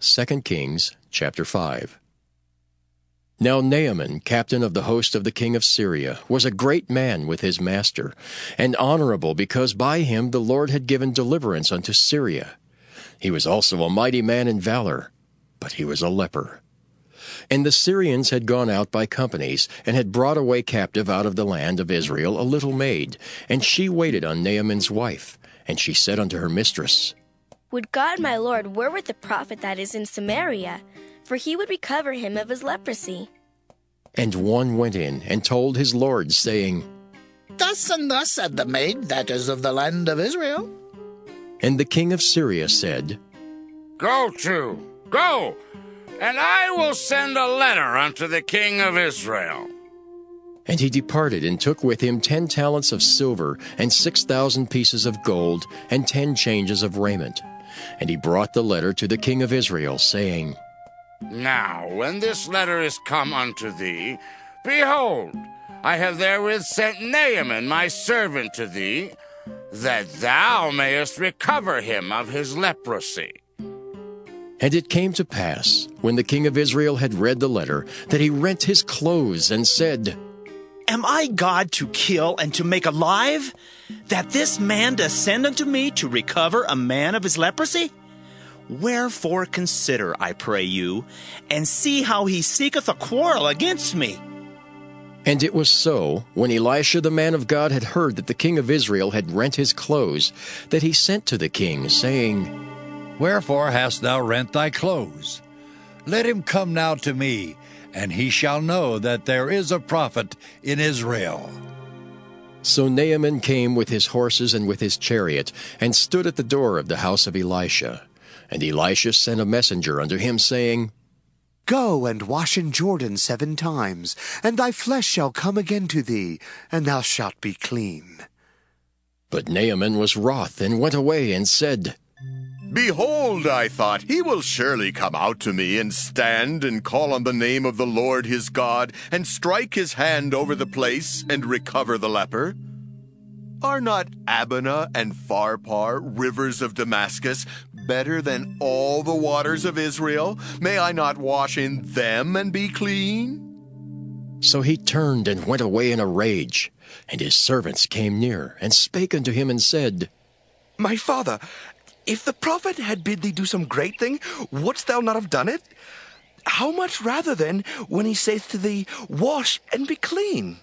2 Kings chapter 5. Now Naaman, captain of the host of the king of Syria, was a great man with his master, and honorable because by him the Lord had given deliverance unto Syria. He was also a mighty man in valor, but he was a leper. And the Syrians had gone out by companies, and had brought away captive out of the land of Israel a little maid, and she waited on Naaman's wife. And she said unto her mistress, Would God my Lord were with the prophet that is in Samaria, for he would recover him of his leprosy. And one went in and told his lord, saying, Thus and thus said the maid that is of the land of Israel. And the king of Syria said, Go, and I will send a letter unto the king of Israel. And he departed and took with him 10 talents of silver, and 6,000 pieces of gold, and 10 changes of raiment. And he brought the letter to the king of Israel, saying, Now, when this letter is come unto thee, behold, I have therewith sent Naaman my servant to thee, that thou mayest recover him of his leprosy. And it came to pass, when the king of Israel had read the letter, that he rent his clothes, and said, Am I God to kill and to make alive, that this man does send unto me to recover a man of his leprosy? Wherefore consider, I pray you, and see how he seeketh a quarrel against me. And it was so, when Elisha the man of God had heard that the king of Israel had rent his clothes, that he sent to the king, saying, Wherefore hast thou rent thy clothes? Let him come now to me, and he shall know that there is a prophet in Israel. So Naaman came with his horses and with his chariot, and stood at the door of the house of Elisha. And Elisha sent a messenger unto him, saying, Go and wash in Jordan 7 times, and thy flesh shall come again to thee, and thou shalt be clean. But Naaman was wroth, and went away, and said, Behold, I thought, he will surely come out to me, and stand, and call on the name of the Lord his God, and strike his hand over the place, and recover the leper. Are not Abana and Pharpar, rivers of Damascus, better than all the waters of Israel? May I not wash in them and be clean? So he turned and went away in a rage. And his servants came near, and spake unto him, and said, My father, if the prophet had bid thee do some great thing, wouldst thou not have done it? How much rather then, when he saith to thee, Wash and be clean?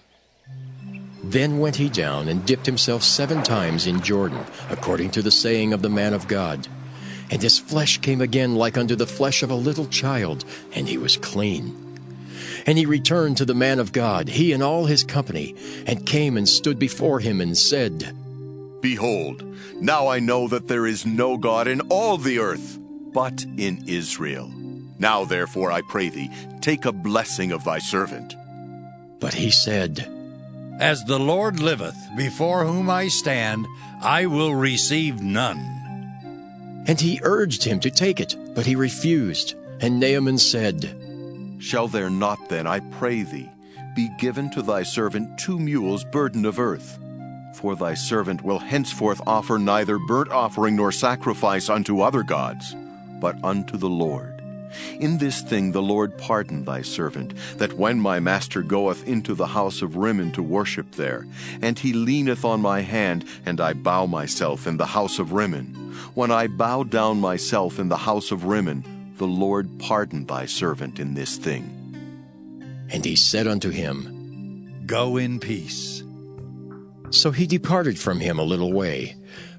Then went he down, and dipped himself 7 times in Jordan, according to the saying of the man of God. And his flesh came again like unto the flesh of a little child, and he was clean. And he returned to the man of God, he and all his company, and came and stood before him, and said, Behold, now I know that there is no God in all the earth, but in Israel. Now therefore, I pray thee, take a blessing of thy servant. But he said, As the Lord liveth, before whom I stand, I will receive none. And he urged him to take it, but he refused. And Naaman said, Shall there not then, I pray thee, be given to thy servant 2 mules burden of earth? For thy servant will henceforth offer neither burnt offering nor sacrifice unto other gods, but unto the Lord. In this thing the Lord pardon thy servant, that when my master goeth into the house of Rimmon to worship there, and he leaneth on my hand, and I bow myself in the house of Rimmon, when I bow down myself in the house of Rimmon, the Lord pardon thy servant in this thing. And he said unto him, Go in peace. So he departed from him a little way.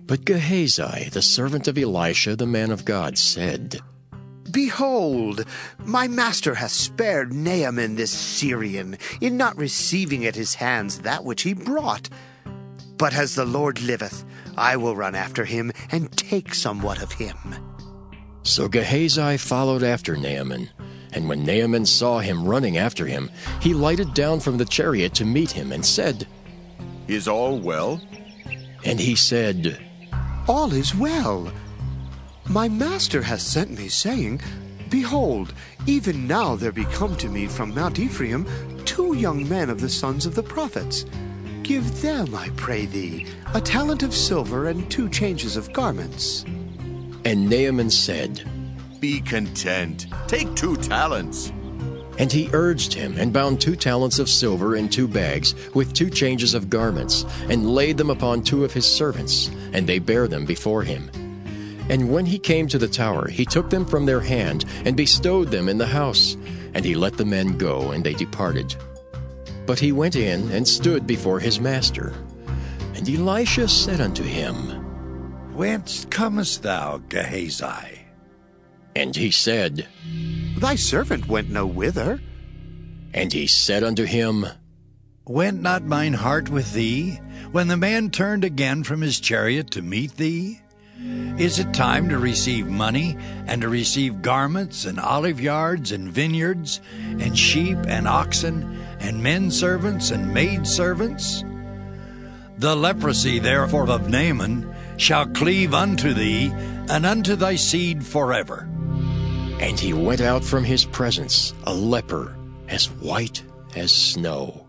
But Gehazi, the servant of Elisha the man of God, said, Behold, my master hath spared Naaman this Syrian, in not receiving at his hands that which he brought. But as the Lord liveth, I will run after him, and take somewhat of him. So Gehazi followed after Naaman. And when Naaman saw him running after him, he lighted down from the chariot to meet him, and said, Is all well? And he said, All is well. My master hath sent me, saying, Behold, even now there be come to me from Mount Ephraim 2 young men of the sons of the prophets. Give them, I pray thee, a talent of silver and 2 changes of garments. And Naaman said, Be content. Take 2 talents. And he urged him, and bound 2 talents of silver in 2 bags, with 2 changes of garments, and laid them upon 2 of his servants, and they bare them before him. And when he came to the tower, he took them from their hand, and bestowed them in the house. And he let the men go, and they departed. But he went in, and stood before his master. And Elisha said unto him, Whence comest thou, Gehazi? And he said, Thy servant went no whither. And he said unto him, Went not mine heart with thee, when the man turned again from his chariot to meet thee? Is it time to receive money, and to receive garments, and olive yards, and vineyards, and sheep, and oxen, and men servants, and maid servants? The leprosy therefore of Naaman shall cleave unto thee, and unto thy seed forever. And he went out from his presence, a leper, as white as snow.